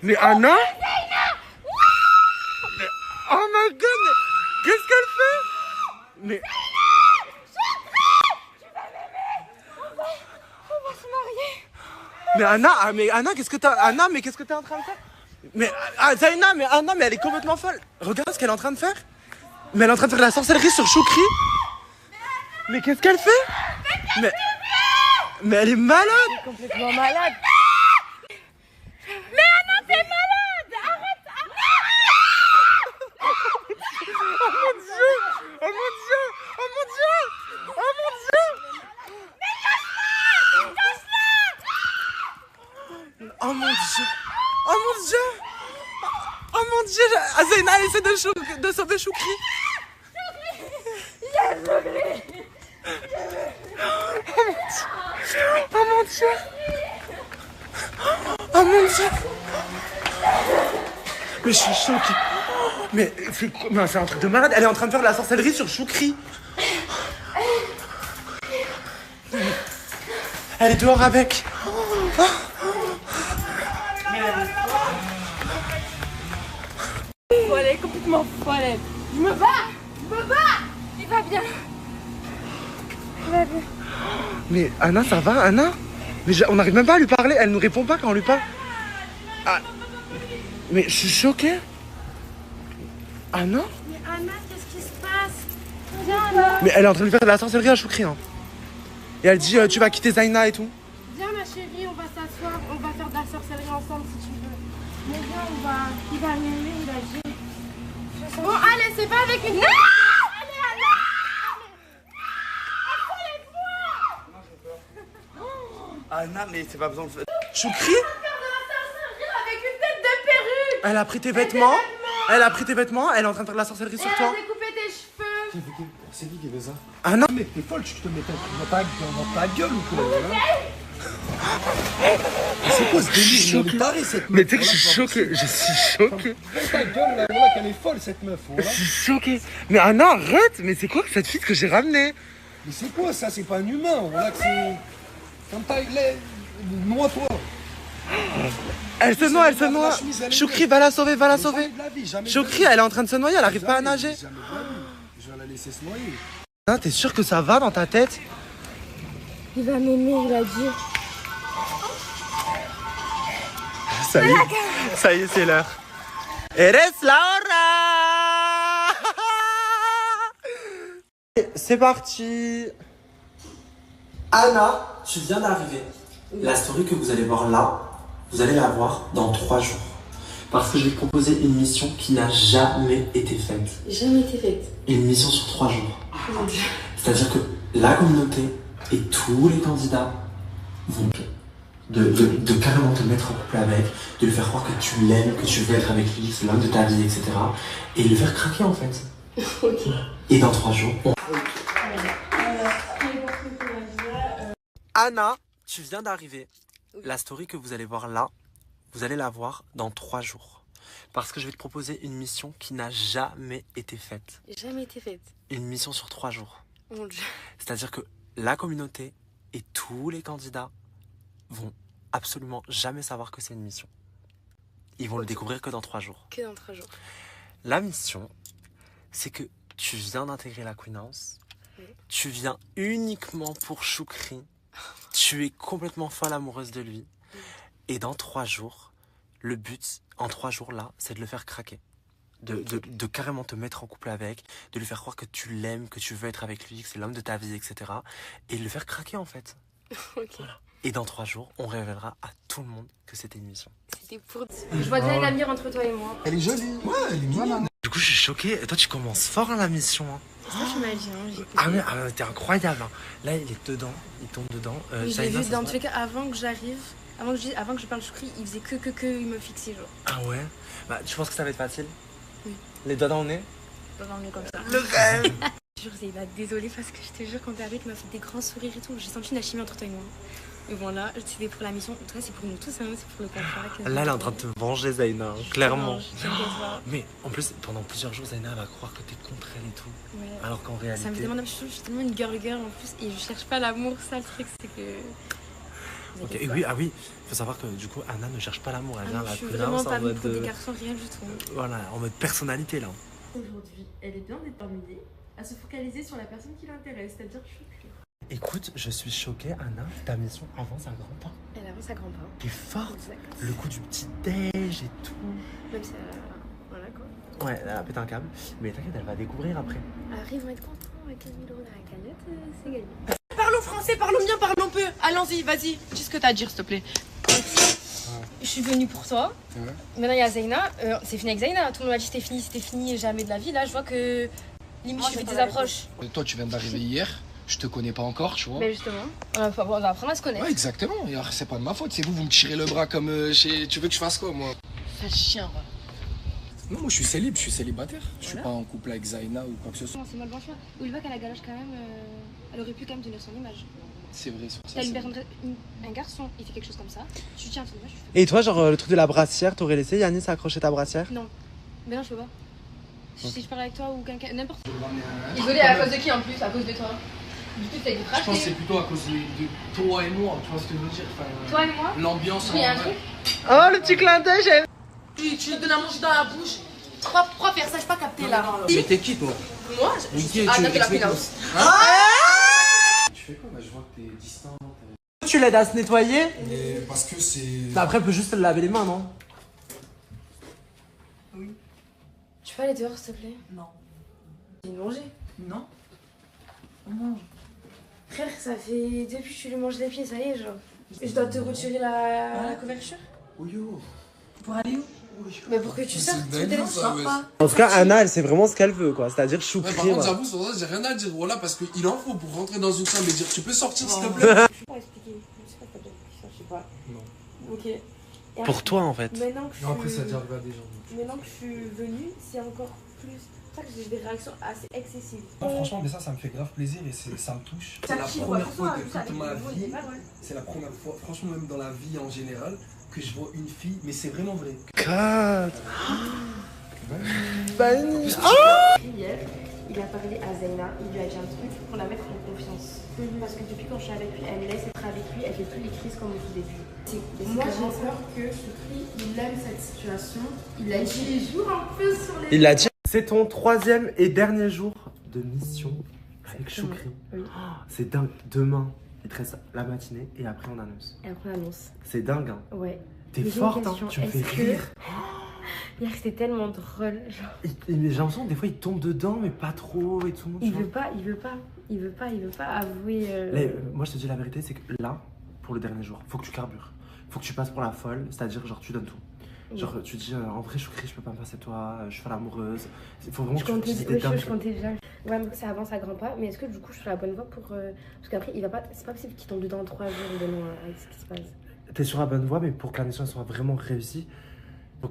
Mais Anna? Oh my god, mais qu'est-ce qu'elle fait? Mais... On va se marier. Mais Anna, qu'est-ce que t'es en train de faire? Mais Zaina, mais Anna, mais elle est complètement folle. Regarde ce qu'elle est en train de faire. Mais elle est en train de faire la sorcellerie sur Choukri. Mais qu'est-ce qu'elle fait? Mais elle est malade. Elle est complètement malade. Mais Anna, t'es malade! Arrête! Oh mon dieu! Oh mon dieu! Oh mon dieu! Oh mon dieu! Mais cache-la! Oh mon dieu! Oh mon dieu! Oh mon dieu! Zaina essaie de sauver Choukri. Oh mon dieu! Oh mon dieu! Mais je suis choquée. Mais c'est un truc de malade. Elle est en train de faire de la sorcellerie sur Choukri. Elle est dehors avec. Elle est complètement folle. Elle. Je me bats. Il va bien. Mais Anna, ça va, Anna? Mais on n'arrive même pas à lui parler. Elle nous répond pas quand on lui parle. Ah. Mais je suis choquée. Anna? Mais Anna, qu'est-ce qui se passe? Viens, Anna. Mais elle est en train de faire de la sorcellerie à Choukri. Hein. Et elle dit tu vas quitter Zaina et tout. Viens, ma chérie, on va s'asseoir. On va faire de la sorcellerie ensemble si tu veux. Mais viens, il va m'aimer, il a dit. Bon, allez, c'est pas avec une... Non! Allez, Anna! Anna, mais c'est pas besoin de faire. Choukri? Faire de la sorcellerie avec une tête de perruque! Elle a pris tes vêtements. Elle a pris tes vêtements. Elle est en train de faire de la sorcellerie sur Et toi. elle a découpé tes cheveux! C'est qui fait ça? Anna? Mais t'es folle, tu te mets dans ta gueule ou quoi? C'est quoi ce délire? Elle est tarée, cette meuf. Mais tu sais que je suis choquée. Je suis choquée. Ta gueule, là, voilà qu'elle est folle, cette meuf. Je Voilà. suis choquée. Mais Anna, arrête. Mais c'est quoi que cette fille que j'ai ramenée? Mais c'est quoi ça? C'est pas un humain. Voilà que c'est. Comme ta. Noie-toi. Elle se noie, elle se noie. Choukri, va la sauver, va la sauver. Jamais de la vie, jamais de Choukri, la vie. elle est en train de se noyer, elle arrive pas à nager. Jamais de la vie. Je vais la laisser se noyer. Hein, t'es sûr que ça va dans ta tête? Il va m'aimer, il a dit. Ça y est, c'est l'heure. Eres Laura. C'est parti. Anna, tu viens d'arriver. La story que vous allez voir là, vous allez la voir dans 3 jours. Parce que je vais te proposer une mission qui n'a jamais été faite. Jamais été faite. Une mission sur 3 jours. Oh mon Dieu. C'est-à-dire que la communauté et tous les candidats vont de carrément te mettre en couple avec, de lui faire croire que tu l'aimes, que tu veux être avec lui, c'est l'homme de ta vie, etc. Et le faire craquer en fait. Ok. Et dans 3 jours, Anna, tu viens d'arriver. La story que vous allez voir là, vous allez la voir dans 3 jours. Parce que je vais te proposer une mission qui n'a jamais été faite. Jamais été faite. Une mission sur 3 jours. Oh mon Dieu. C'est-à-dire que la communauté et tous les candidats vont absolument jamais savoir que c'est une mission. Ils vont le découvrir que dans 3 jours. Que dans 3 jours. La mission, c'est que tu viens d'intégrer la Queen House. Oui. Tu viens uniquement pour Choukri. Tu es complètement folle amoureuse de lui. Et dans 3 jours, le but, en 3 jours là, c'est de le faire craquer. De carrément te mettre en couple avec, de lui faire croire que tu l'aimes, que tu veux être avec lui, que c'est l'homme de ta vie, etc. Et de le faire craquer en fait. Ok. Voilà. Et dans 3 jours, on révélera à tout le monde que c'était une mission. C'était pour... Je vois déjà l'avenir entre toi et moi. Elle est jolie. Ouais, elle est mignonne. Du coup, je suis choquée. Et toi, tu commences fort à la mission. Hein. C'est ça que je m'imagine. Hein, Ah, mais t'es incroyable. Hein. Là, il est dedans. Il tombe dedans. oui, je Zaina, l'ai vu ça dans se tous les cas avant que j'arrive. Avant que je parle Choukri, il faisait que il me fixait genre. Ah ouais? Bah, tu penses que ça va être facile? Oui. Les doigts dans le nez? Pas dans le nez comme ça. Le rêve! Je te jure, Zeyda, désolée parce que je te jure, quand t'es avec, tu m'as fait des grands sourires et tout. J'ai senti une alchimie entre toi et moi. Et voilà, c'était pour la mission. Toi, c'est pour nous tous, hein, c'est pour le contrat. Là, elle est en train de te venger, Zaina. Clairement. T'inquiète pas. Mais en plus, pendant plusieurs jours, Zaina va croire que t'es contre elle et tout. Ouais. Alors qu'en Ça me réalité. demande, je suis tellement une girl en plus et je cherche pas l'amour. Ça, le truc, c'est que. Ok, et oui, ah oui, faut savoir que du coup, Anna ne cherche pas l'amour, elle vient Je la suis connasse vraiment en pas venue mode. pour des garçons, rien du tout. Voilà, en mode personnalité là. Aujourd'hui, elle est bien déterminée à se focaliser sur la personne qui l'intéresse, c'est-à-dire Choukri. Écoute, je suis choquée, Anna, ta mission avance à grands pas. Elle avance à grands pas. T'es forte, Exact. le coup du petit déj et tout. Même si voilà quoi. Ouais, elle a pété un câble, mais t'inquiète, elle va découvrir après. Arrive, on va être content avec 15 000 € dans la cagnotte, c'est gagné. Parlons français, parlons bien, parlons peu. Allons-y, vas-y, dis ce que t'as à dire, s'il te plaît. Je suis venue pour toi. Ouais. Maintenant, il y a Zaina. C'est fini avec Zaina. Tout le monde m'a dit c'était fini et jamais de la vie. Là, je vois que limite, Moi, je fais j'attends des la approches. Toi, tu viens d'arriver hier. Je te connais pas encore, tu vois. Mais justement, on va apprendre à se connaître. Ouais, exactement. Et alors, c'est pas de ma faute. C'est vous, vous me tirez le bras comme chez. Tu veux que je fasse quoi, moi? Ça chien, quoi. Non, moi, je suis célibataire. Je suis pas en couple avec Zaina ou quoi que ce soit. Non, c'est mal bon choix. Oliva, qu'elle a galoche quand même. Elle aurait pu quand même tenir son image. C'est vrai, sur ça. T'as c'est- un garçon, il fait quelque chose comme ça. Tu tiens à ton image. Et toi, genre, le truc de la brassière, t'aurais laissé Yanis accrocher ta brassière? Non. Mais non, je peux pas. Si je parle avec toi ou quelqu'un, n'importe. Je Isolé à cause de qui en plus? À cause de toi. Du coup, t'as été pense que c'est racheté. plutôt à cause de toi et moi, tu vois ce que je veux dire. Enfin, Toi et moi. l'ambiance. Il y a un truc. Oh, le petit clin d'œil, j'aime. Tu lui donnes à manger dans la bouche. Pourquoi faire ça? Je pas capté là. Mais t'es qui, toi? Moi, je suis Anna de la explique-moi. finance. Tu fais quoi? Bah, je vois que t'es distante. Tu l'aides à se nettoyer? Mais parce que c'est. Bah, après, elle peut juste se laver les mains, non? Tu peux aller dehors, s'il te plaît? Non. J'ai mangé. Non. On mange. Frère, ça fait depuis que tu lui manges les pieds, ça y est, genre. Je dois te retirer la couverture? Oui, yo. Pour aller où? Mais pour que tu sortes, tu dingue, me déranges. ça, ouais. En tout cas, Anna, elle sait vraiment ce qu'elle veut, quoi. C'est-à-dire Ouais, Choukri, par contre, voilà. j'avoue, sur ça, j'ai rien à dire. Voilà, parce qu'il en faut pour rentrer dans une salle et dire tu peux sortir, s'il te plaît. Je peux pas expliquer. Je sais pas si t'as bien compris ça, je sais pas. Non. Ok. Et Pour toi en fait. maintenant que je Non, après, suis... ça a déjà arrivé à des gens. Maintenant que je suis venue, c'est encore plus... C'est pour ça que j'ai des réactions assez excessives. Franchement, mais ça me fait grave plaisir et ça me touche. C'est la qui, première quoi, fois tout de ça, toute avec ma les mots, vie, c'est pas drôle. c'est la première fois, franchement, même dans la vie en général, que je vois une fille, mais c'est vraiment vrai. God. Hier, il a parlé à Zaina, il lui a dit un truc pour la mettre en confiance. Parce que depuis quand je suis avec lui, elle me laisse être avec lui, elle fait plus les crises comme au tout début. Moi, j'ai peur que Choukri, il aime cette situation. Il a dit les jours un peu sur les. Il l'a dit. C'est ton 3e et dernier jour de mission avec Choukri. Oui. Oh, c'est dingue. Demain, il te reste la matinée et après on annonce. Et après, on annonce. C'est dingue, hein. Ouais. T'es Mais j'ai forte, une hein. question, Tu me fais est-ce que- rire. Hier, c'était tellement drôle. Genre, J'ai l'impression que des fois il tombe dedans, mais pas trop et tout. tu il vois. veut pas avouer. Là, moi je te dis la vérité, c'est que là, pour le dernier jour, faut que tu carbures. Faut que tu passes pour la folle, c'est-à-dire genre tu donnes tout. Genre tu dis en vrai Choukri, je peux pas me passer de toi, je suis pas l'amoureuse. Il faut vraiment Je que comptais, tu oui, dingue. je comptais déjà. Ouais, mais ça avance à grands pas. Mais est-ce que du coup, je suis sur la bonne voie pour. Parce qu'après, il va pas. C'est pas possible qu'il tombe dedans en 3 jours de nous avec ce qui se passe. T'es sur la bonne voie, mais pour que la mission soit vraiment réussie, faut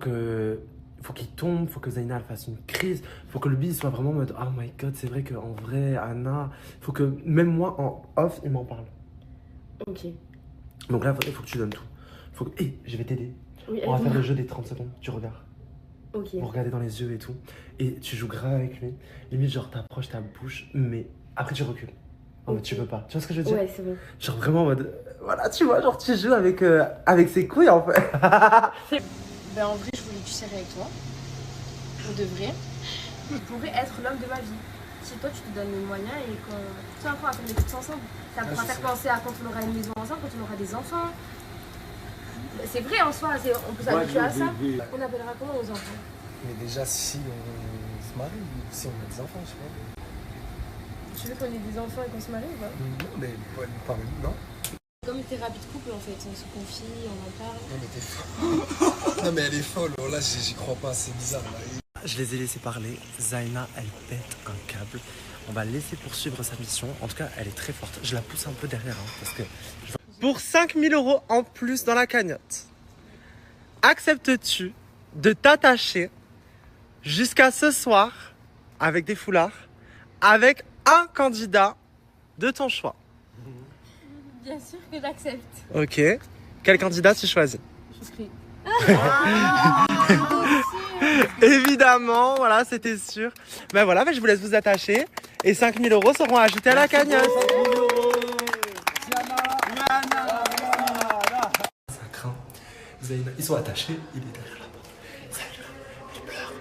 qu'il tombe, faut que Zaina elle fasse une crise, faut que le bille soit vraiment en mode oh my god, c'est vrai qu'en vrai, Anna, faut que même moi en off, il m'en parle. Ok. Donc là, il faut que tu donnes tout. Faut que. Hé, je vais t'aider. Oui, On va faire aide-moi. le jeu des 30 secondes. Tu regardes. Ok. Vous regardez dans les yeux et tout. Et tu joues grave avec lui. Limite, genre, t'approches ta bouche, mais après, tu recules. En mode, Ok. tu peux pas. Tu vois ce que je veux dire? Ouais, c'est bon. Genre, vraiment en mode. Voilà, tu vois, genre, tu joues avec ses couilles en fait. Ben, en vrai, je voulais du serrer avec toi. Pour de vrai. Il pourrait être l'homme de ma vie. Si toi, tu te donnes les moyens et qu'on. Tu sais, on va faire des trucs ensemble. Ça pourra faire penser à quand on aura une maison ensemble, quand on aura des enfants. C'est vrai en soi, on peut s'habituer à ça. On appellera comment aux enfants? Mais déjà, si on se marie, si on a des enfants, je sais pas. Tu veux qu'on ait des enfants et qu'on se marie ou pas? Non, mais pas non. Comme une thérapie de couple en fait, on se confie, on en parle. Non, mais t'es folle. Non, mais elle est folle. Oh, là, j'y crois pas, c'est bizarre. Là. Je les ai laissés parler. Zaina, elle pète un câble. On va laisser poursuivre sa mission. En tout cas, elle est très forte. Je la pousse un peu derrière, hein, parce que Pour 5 000 € en plus dans la cagnotte, acceptes-tu de t'attacher jusqu'à ce soir avec des foulards avec un candidat de ton choix? Bien sûr que j'accepte. Ok. Quel candidat tu choisis? Choukri. Évidemment, voilà, c'était sûr. Ben voilà, ben je vous laisse vous attacher. Et 5 000 € seront ajoutés à la cagnotte. Zaina, ils sont attachés, il est derrière la porte. Salut, il pleure.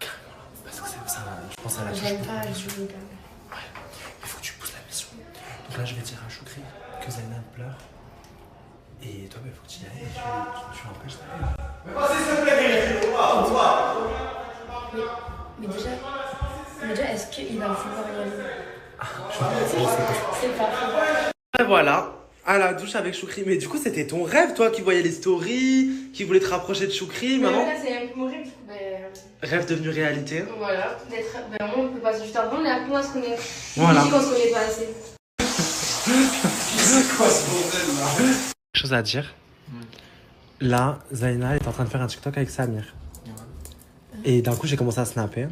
Carrément là, parce que ça, je pense à la J'aime pas jouer. Ouais, il faut que tu pousses la mission. Donc là, je vais dire à Choukri que Zaina pleure. Et toi, il faut que tu y ailles et tu l'empêches d'aller. Mais déjà, est-ce qu'il va vouloir y aller? C'est pas faux. Et voilà, à la douche avec Choukri. Mais du coup, c'était ton rêve, toi, qui voyais les stories, qui voulait te rapprocher de Choukri. Mais Maintenant, là, c'est un peu mon rêve, du coup, rêve devenu réalité. voilà, d'être. On peut passer juste avant, mais après, on va se connaître. Voilà. Je dis qu'on se connaît pas assez. C'est quoi ce bordel là? Chose à dire. Là, Zaina est en train de faire un TikTok avec Samir. Et d'un coup, j'ai commencé à snapper.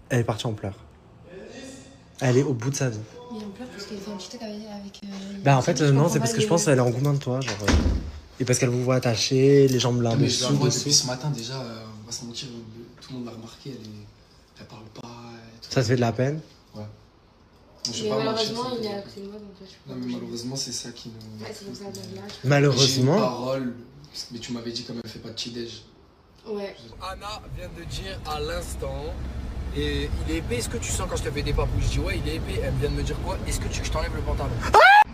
Elle est partie en pleurs. Elle est au bout de sa vie. Mais on pleure parce qu'elle fait un TikTok avec. Bah en fait, non, c'est parce que je pense qu'elle est en gourmand de toi. Genre, et parce qu'elle vous voit attaché, les jambes là Non, mais je la vois dessous. depuis ce matin déjà, on va s'en mentir, tout le monde l'a remarqué, elle parle pas. Et tout. Ça te fait de la peine? Ouais. Je vais Mais pas malheureusement, mentir, il est ça à me côté de moi, donc je peux Non, mais malheureusement, c'est ça qui nous. Ouais, c'est pour ça que là. J'ai une Malheureusement. parole, mais tu m'avais dit quand même, elle fait pas de petit-déj. Ouais. Anna vient de dire à l'instant, et il est épais, est-ce que tu sens quand je te fais des papous? Je dis ouais, il est épais, elle vient de me dire quoi? Est-ce que tu veux que je t'enlève le pantalon?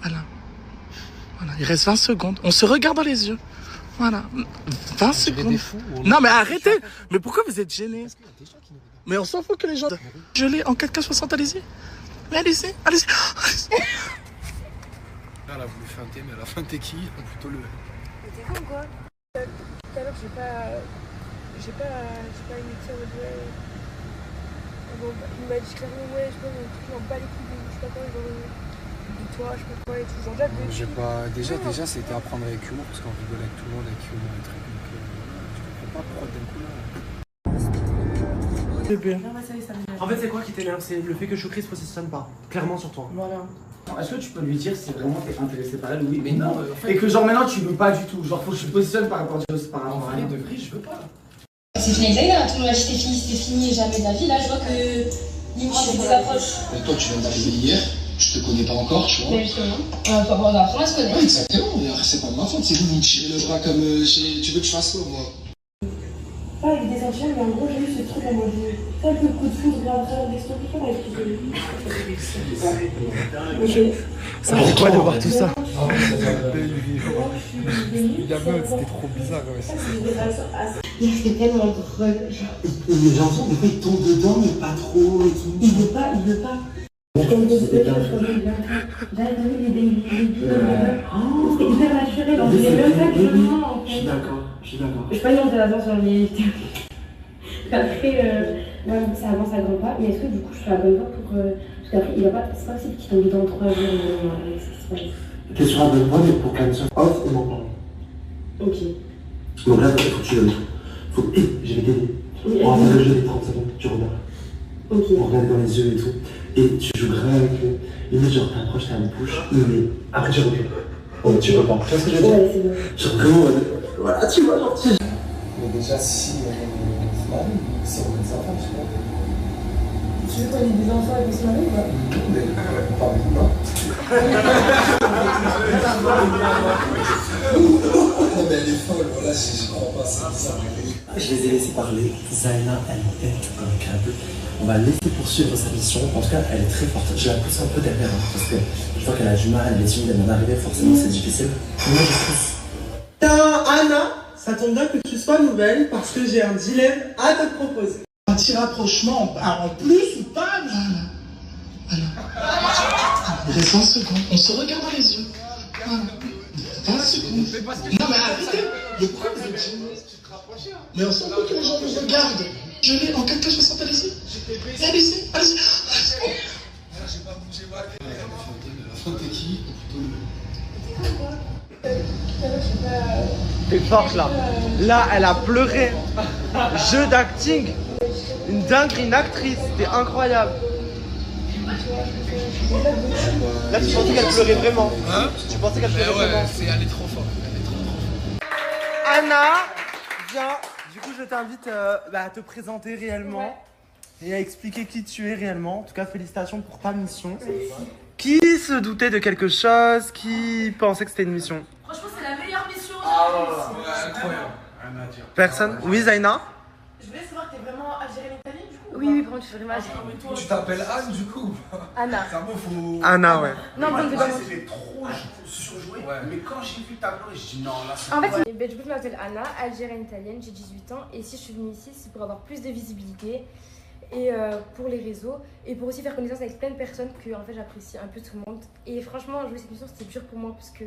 Voilà. Voilà, il reste 20 secondes. On se regarde dans les yeux. Voilà. 20 secondes. Non, mais arrêtez. Mais pourquoi vous êtes gênés? Mais on s'en fout que les gens... Je l'ai en 4K60, allez-y. Mais allez-y, allez-y. Elle a voulu feinter, mais elle a feinté qui? Plutôt le... T'es con quoi? Tout à l'heure, j'ai pas imité en mode ouais. Bon, il m'a dit clairement ouais, je sais pas, mon truc, il en bat les couilles de je sais pas quoi, genre de toi, je sais pas quoi et tout. Genre Déjà, c'était à prendre avec humour, parce qu'on rigole avec tout le monde, avec humour et trucs, donc je comprends pas pourquoi d'un coup là... En fait, c'est quoi qui t'énerve? C'est le fait que Choukri se positionne pas clairement sur toi. Voilà. Est-ce que tu peux lui dire si vraiment t'es intéressé par elle, oui Mais non, en fait... Et que genre maintenant tu veux pas du tout, genre faut que je te positionne par rapport à En vrai, de vrai, je veux pas. C'est fini avec Zaina, tout le monde a dit c'était fini et jamais de la vie. Là, je vois que limite je fais des approches. Mais toi, tu viens d'arriver hier, je te connais pas encore, tu vois. Mais justement, on va apprendre à se connaître. Ouais, exactement, mais c'est pas de ma faute, c'est vous me tirez le bras comme tu veux que je fasse quoi, moi? Pas avec des sentiments, mais en gros, j'ai eu ce truc en mode c'est un peu le coup de foudre là, en train d'expliquer comment expliquer. Ça fait quoi de voir tout ça? C'était trop bizarre quand même. C'est tellement drôle. Les gens, des fois ils tombent dedans, mais pas trop et tout. Il veut pas. C'est hyper naturel, on dirait même pas que vraiment en fait. Je suis d'accord. Je sais pas si on avance sur les... Après, ça avance à grands pas, mais est-ce que du coup je fais la bonne voie pour... Parce qu'après, il va pas... C'est pas possible qu'il tombe dans 3 jours avec ce qui se passe. T'es sur la bonne voie, mais pour qu'elle soit off et m'en parle. Ok. Donc là, il faut que tu le... je vais t'aider. On va faire le jeu des 30 secondes, tu regardes. Ok. On regarde dans les yeux et tout. Et tu joues grave avec eux. Limite, genre, t'approches ta bouche, mais après tu recules. Oh, tu peux pas. Tu vois ce que je veux dire? Ouais, c'est bon. Genre vraiment, voilà, tu vois, genre, Mais déjà, si on a des enfants, tu vois. Tu veux qu'on ait des enfants avec ce mari ou pas? Mais pas non, mais elle est folle, voilà, je crois pas, c'est bizarre. Je les ai laissés parler. Zaina, elle pète comme un câble. On va laisser poursuivre sa mission. En tout cas, elle est très forte. Je la pousse un peu derrière, parce que je vois qu'elle a du mal, elle est timide, elle vient d'arriver, forcément c'est difficile. Mais moi, je pousse. Anna, ça tombe bien que tu sois nouvelle parce que j'ai un dilemme à te proposer. Un petit rapprochement en plus ou pas, voilà. Il reste 20 secondes. On se regarde dans les yeux. Voilà. 20 secondes. Non mais arrêtez. Mais pourquoi vous êtes gênés? Mais on s'en fout que les gens nous regardent. Je l'ai en 4K60, allez-y. Allez-y. J'ai pas bougé, moi. T'es qui? T'es forte là. Là, elle a pleuré. Jeu d'acting. Une dinguerie, une actrice. C'était incroyable. Là, tu pensais qu'elle pleurait vraiment. Hein? Tu pensais qu'elle pleurait Ouais, vraiment. elle est trop forte. Anna, viens. Du coup, je t'invite à te présenter réellement et à expliquer qui tu es réellement. En tout cas, félicitations pour ta mission. Qui se doutait de quelque chose? Qui pensait que c'était une mission? Franchement, c'est la meilleure mission Incroyable. Personne? Oui, Zaina? Je voulais savoir que t'es vraiment algérienne-italienne du coup? Oui, oui, par contre, je suis vraiment algérienne. Tu t'appelles Anne du coup? Anna. C'est un peu faux. Anna, ouais. Non, bon, C'était trop surjoué. Mais quand j'ai vu ta voix, je dis non, là c'est. En fait, ben, du coup, je m'appelle Anna, algérienne-italienne, j'ai 18 ans. Et si je suis venue ici, c'est pour avoir plus de visibilité et pour les réseaux et pour aussi faire connaissance avec plein de personnes que en fait, j'apprécie un peu tout le monde. Et franchement, jouer cette mission, c'était dur pour moi parce que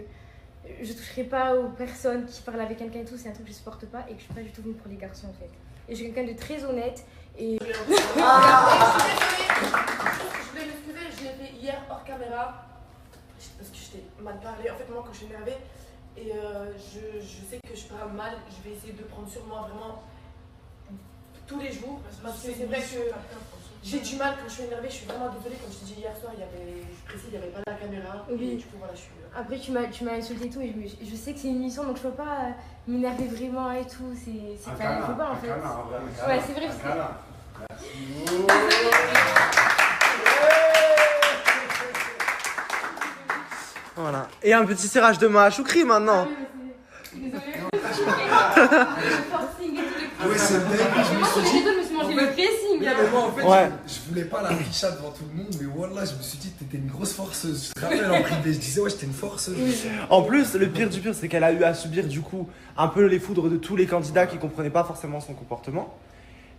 je toucherai pas aux personnes qui parlent avec quelqu'un et tout. C'est un truc que je supporte pas et que je suis pas du tout venue pour les garçons en fait. Et je suis quelqu'un de très honnête et... Je voulais m'excuser, je l'ai fait hier hors caméra parce que je t'ai mal parlé. En fait, moi, quand je suis énervée et je sais que je parle mal, je vais essayer de prendre sur moi vraiment tous les jours. Parce que c'est vrai que j'ai du mal quand je suis énervée. Je suis vraiment désolée. Comme je t'ai dit hier soir, je précise, il n'y avait pas la caméra. Oui. Et du coup, voilà, je suis. Après, tu m'as insulté et tout. Et je sais que c'est une mission donc je peux pas m'énerver vraiment et tout. C'est pas. Je peux pas en fait. Ouais, c'est vrai. Voilà. Et un petit serrage de main à Choukri maintenant. Ouais, c'est vrai. Je me suis mangé le pressing. Mais moi, en fait, Ouais. je voulais pas la richa devant tout le monde, mais voilà, je me suis dit que t'étais une grosse forceuse. Je te rappelle en privé, je disais, ouais, j'étais une forceuse. En plus, le pire du pire, c'est qu'elle a eu à subir du coup un peu les foudres de tous les candidats qui comprenaient pas forcément son comportement.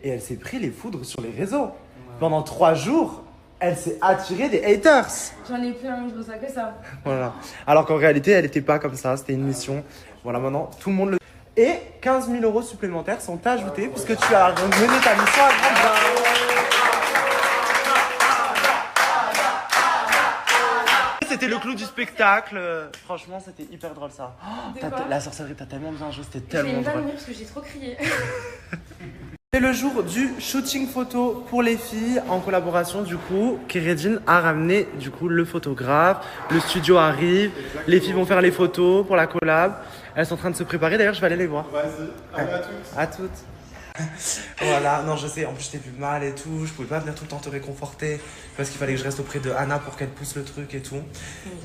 Et elle s'est pris les foudres sur les réseaux. Pendant 3 jours, elle s'est attirée des haters. J'en ai plein, je ressens que ça. Voilà. Alors qu'en réalité, elle n'était pas comme ça, c'était une mission. Voilà, maintenant, tout le monde le... Et 15 000 € supplémentaires sont ajoutés puisque tu as mené ta mission à grande barre. C'était le clou du spectacle. Franchement, c'était hyper drôle ça. La sorcellerie, t'as tellement bien joué, c'était tellement pas drôle. mourir parce que j'ai trop crié. C'est le jour du shooting photo pour les filles en collaboration du coup. Kéredine a ramené du coup le photographe, le studio arrive, les filles vont faire les photos pour la collab. Elles sont en train de se préparer, d'ailleurs je vais aller les voir. Vas-y, allez à toutes. À toutes. Voilà, non je sais, en plus je t'ai vu mal et tout, je pouvais pas venir tout le temps te réconforter parce qu'il fallait que je reste auprès de Anna pour qu'elle pousse le truc et tout.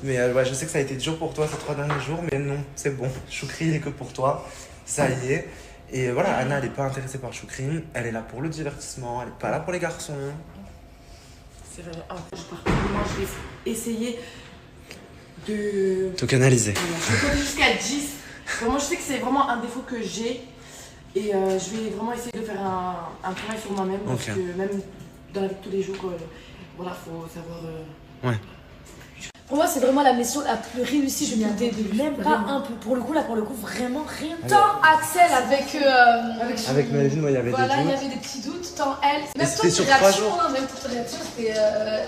Mais ouais, je sais que ça a été dur pour toi ces 3 derniers jours, mais non, c'est bon, Choukri il est que pour toi, ça y est. Et voilà, Anna elle est pas intéressée par Choukri, elle est là pour le divertissement, elle est pas là pour les garçons. C'est vrai, moi je vais essayer de. Te canaliser. Je vais compter jusqu'à 10. Vraiment, je sais que c'est vraiment un défaut que j'ai. Et je vais vraiment essayer de faire un travail sur moi-même. Parce que même dans la vie de tous les jours, voilà, faut savoir. Ouais. Pour moi, c'est vraiment la mission la plus réussie. Je m'y attendais même pas un peu. Pour le coup, vraiment rien. Tant Axel avec Melvin, moi, il y avait voilà, des doutes. il y avait des petits doutes. Tant elle. Même c'était toi, sur tes 3 réactions, jours. même pour tes réactions,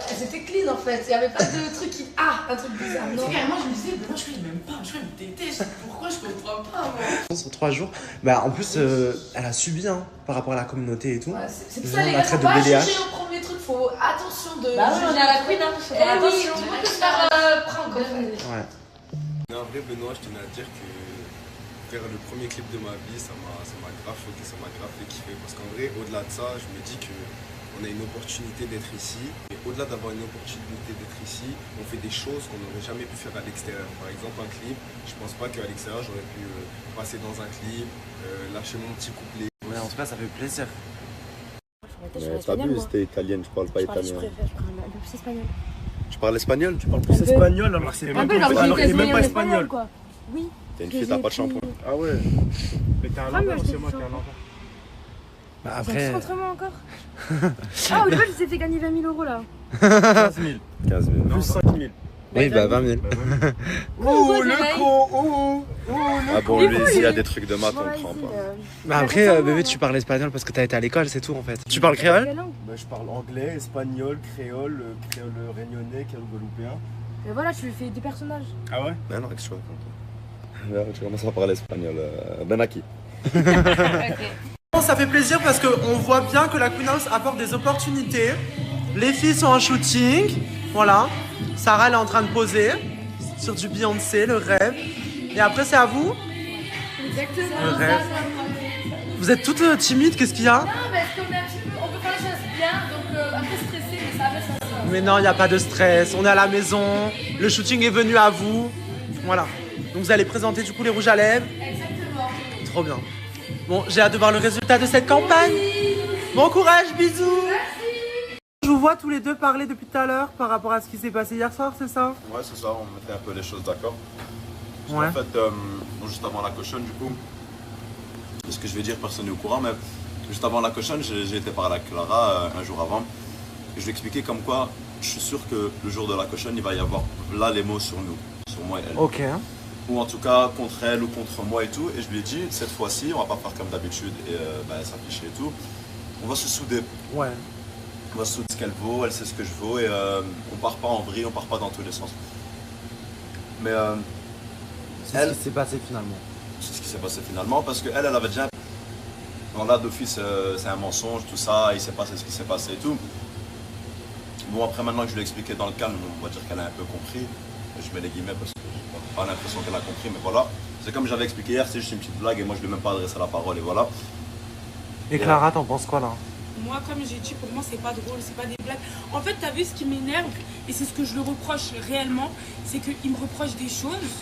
c'était clean en fait. Il n'y avait pas de truc qui. Un truc bizarre. Non. Moi, je me disais, moi, je ne même pas. Je me déteste. Pourquoi je comprends pas, moi. Sur 3 jours, bah en plus, elle a subi hein, par rapport à la communauté et tout. Ouais, c'est pour ça, les gars, faut pas juger au premier truc. Faut attention de. Bah oui, on est à la queen, hein. Faut faire attention. Tu peux te faire prendre. Ouais. Mais en vrai, Benoît, je tenais à dire que faire le premier clip de ma vie, ça m'a grave choqué, ça m'a grave fait kiffer. Parce qu'en vrai, au-delà de ça, je me dis qu'on a une opportunité d'être ici. Et au-delà d'avoir une opportunité d'être ici, on fait des choses qu'on n'aurait jamais pu faire à l'extérieur. Par exemple, un clip, je pense pas qu'à l'extérieur, j'aurais pu passer dans un clip, lâcher mon petit couplet. Ouais, en tout cas, ça fait plaisir. Mais t'as vu, c'était italienne, je parle pas italien. Je parle un peu plus espagnol. Tu parles espagnol? Tu parles plus espagnol alors c'est Un peu genre qu'il est même pas espagnol. Quoi. Oui. T'es une fille, t'as pas de shampoing. Ah ouais. Mais t'es un enfant, c'est moi qui ai un enfant. Bah après. Entre moi encore. Ah, au début, je vous ai fait gagner 20 000 € là. 15 000. 15 000. Plus 5 000. Oui, bah 20 000. Ouh, le con. Ah bon, lui, s'il y a des trucs de maths, on prend pas. Bah après, bébé, tu parles espagnol parce que t'as été à l'école, c'est tout en fait. Tu parles créole? Bah, je parle anglais, espagnol, créole réunionnais, créole guadeloupéen. Mais voilà, tu lui fais des personnages. Ah ouais? Ben non, qu'est-ce que tu racontes? Tu commences à parler espagnol. Benaki. Ça fait plaisir parce qu'on voit bien que la Queen House apporte des opportunités. Les filles sont en shooting, voilà. Sarah elle est en train de poser sur du Beyoncé, le rêve. Et après c'est à vous? Exactement. Le rêve. Vous êtes toutes timides, qu'est-ce qu'il y a? Non, parce qu'on est un petit peu. On peut faire les choses bien, donc un peu stressé, mais ça va, ça va. Mais non, il n'y a pas de stress, on est à la maison, le shooting est venu à vous. Voilà. Donc vous allez présenter du coup les rouges à lèvres. Exactement. trop bien. Bon, j'ai hâte de voir le résultat de cette campagne. Bon courage, bisous. Je vous vois tous les deux parler depuis tout à l'heure par rapport à ce qui s'est passé hier soir, c'est ça? Ouais, c'est ça, on mettait un peu les choses d'accord. Ouais. En fait, bon, juste avant la cochonne, du coup, ce que je vais dire, personne n'est au courant, mais juste avant la cochonne, j'ai été parler avec Clara un jour avant. Et je lui ai expliqué comme quoi, je suis sûr que le jour de la cochonne, il va y avoir là les mots sur nous, sur moi et elle. Ok. Ou en tout cas contre elle ou contre moi et tout. Et je lui ai dit, cette fois-ci, on va pas faire comme d'habitude et s'afficher et tout. On va se souder. Ouais. On va se souder ce qu'elle vaut, elle sait ce que je vaux et on part pas en vrille, on part pas dans tous les sens. Mais c'est ce qui s'est passé finalement. C'est ce qui s'est passé finalement parce qu'elle avait déjà... Bon là d'office c'est un mensonge, tout ça, il s'est passé ce qui s'est passé et tout. Bon après maintenant que je lui ai expliqué dans le calme, on va dire qu'elle a un peu compris. Je mets les guillemets parce que j'ai pas l'impression qu'elle a compris, mais voilà. C'est comme j'avais expliqué hier, c'est juste une petite blague et moi je lui ai même pas adressé la parole et voilà. Et Clara, t'en penses quoi là? Moi, comme j'ai dit, pour moi, c'est pas drôle, c'est pas des blagues. En fait, t'as vu ce qui m'énerve, et c'est ce que je le reproche réellement, c'est qu'il me reproche des choses.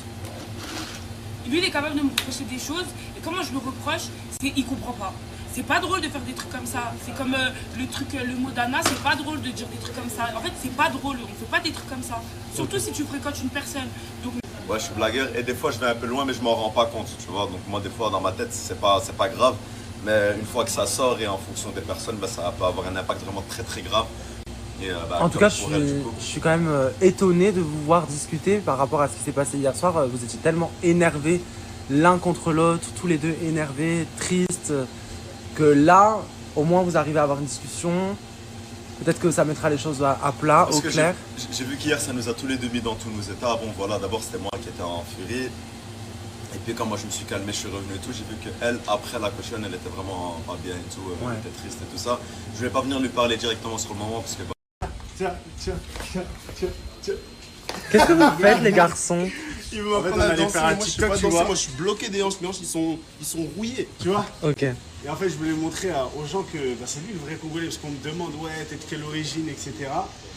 Lui, il est capable de me reprocher des choses, et comment je le reproche, c'est qu'il comprend pas. C'est pas drôle de faire des trucs comme ça. C'est comme le mot d'Anna, c'est pas drôle de dire des trucs comme ça. En fait, c'est pas drôle, on fait pas des trucs comme ça. Surtout si tu fréquentes une personne. Donc... Ouais, je suis blagueur, et des fois je vais un peu loin, mais je m'en rends pas compte, tu vois. Donc moi, des fois, dans ma tête, c'est pas grave. Mais une fois que ça sort et en fonction des personnes, ça peut avoir un impact vraiment très très grave. Et, en tout cas, je suis quand même étonné de vous voir discuter par rapport à ce qui s'est passé hier soir. Vous étiez tellement énervés l'un contre l'autre, tous les deux énervés, tristes, que là, au moins vous arrivez à avoir une discussion. Peut-être que ça mettra les choses à plat, au clair. J'ai vu qu'hier, ça nous a tous les deux mis dans tous nos états. Bon voilà, d'abord c'était moi qui étais en furie. Et puis quand moi je me suis calmé, je suis revenu et tout, j'ai vu qu'elle, après la cochonne, elle était vraiment pas bien et tout, elle était triste et tout ça. Je voulais pas venir lui parler directement sur le moment parce que... Tiens. Qu'est-ce que vous faites les garçons? Il veut m'apprendre à danser, moi je suis pas danser, moi je suis bloqué des hanches, mes hanches ils sont rouillés, tu vois. Ok. Et en fait je voulais montrer aux gens que c'est lui le vrai Congolais, parce qu'on me demande ouais t'es de quelle origine, etc.